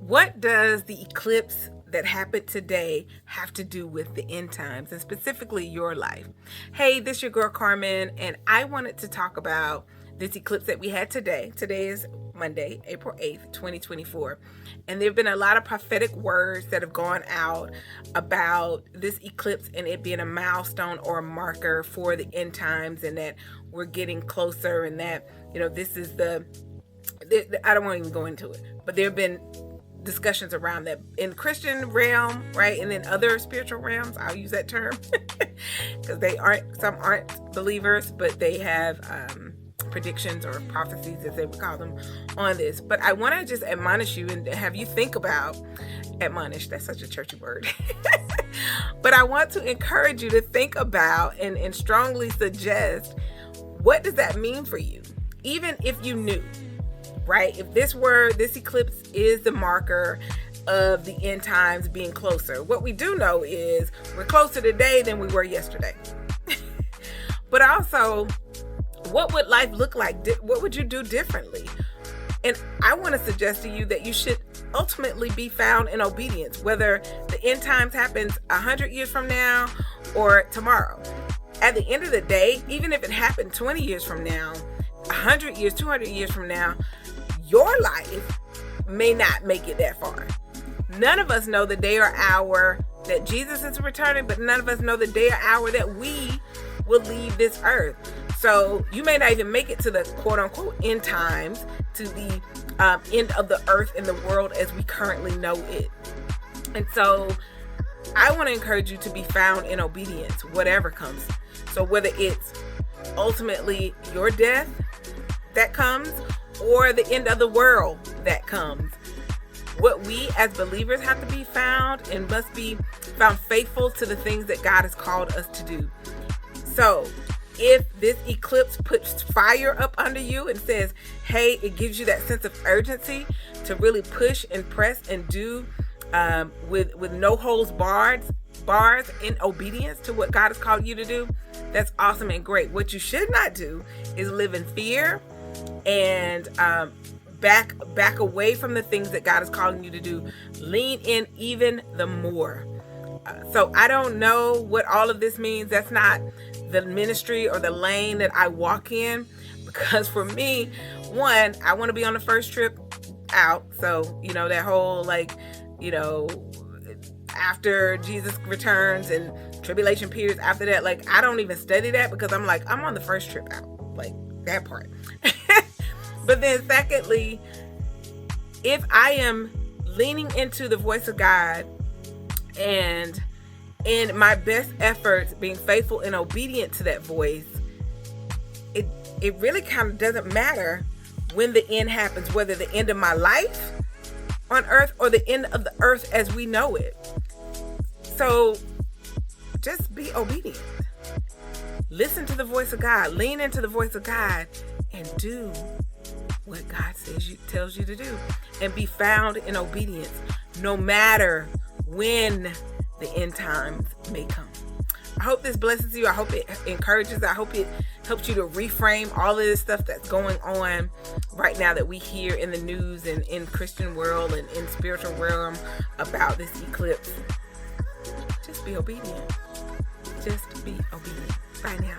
What does the eclipse that happened today have to do with the end times and specifically your life? Hey, this is your girl Carmen, and I wanted to talk about this eclipse that we had today. Today is Monday, April 8th, 2024. And there have been a lot of prophetic words that have gone out about this eclipse and it being a milestone or a marker for the end times, and that we're getting closer, and that, this is I don't want to even go into it, but there have been discussions around that in Christian realm, right? And in other spiritual realms, I'll use that term because some aren't believers, but they have predictions or prophecies, as they would call them, on this. But I want to just admonish you and have you think about, admonish, that's such a churchy word. But I want to encourage you to think about and strongly suggest, what does that mean for you? Even if you knew, right? If this eclipse is the marker of the end times being closer, what we do know is we're closer today than we were yesterday. But also, what would life look like? What would you do differently? And I want to suggest to you that you should ultimately be found in obedience, whether the end times happens 100 years from now or tomorrow. At the end of the day, even if it happened 20 years from now, 100 years, 200 years from now, your life may not make it that far. None of us know the day or hour that Jesus is returning, but none of us know the day or hour that we will leave this earth. So you may not even make it to the quote unquote end times, to the end of the earth and the world as we currently know it. And so I want to encourage you to be found in obedience, whatever comes. So whether it's ultimately your death that comes, or the end of the world that comes, what we as believers have to be found and must be found faithful to the things that God has called us to do. So if this eclipse puts fire up under you and says, hey, it gives you that sense of urgency to really push and press and do with no holds bars in obedience to what God has called you to do, that's awesome and great. What you should not do is live in fear and back away from the things that God is calling you to do. Lean in even the more. So I don't know what all of this means. That's not the ministry or the lane that I walk in, because for me, one, I want to be on the first trip out. So, that whole after Jesus returns and tribulation periods after that, I don't even study that, because I'm on the first trip out, that part. But then secondly, if I am leaning into the voice of God and in my best efforts being faithful and obedient to that voice, it really kind of doesn't matter when the end happens, whether the end of my life on earth or the end of the earth as we know it. So just be obedient. Listen to the voice of God, lean into the voice of God, and do what God tells you to do, and be found in obedience, no matter when the end times may come. I hope this blesses you. I hope it encourages. I hope it helps you to reframe all of this stuff that's going on right now that we hear in the news and in Christian world and in spiritual realm about this eclipse. Just be obedient. Just be obedient right now.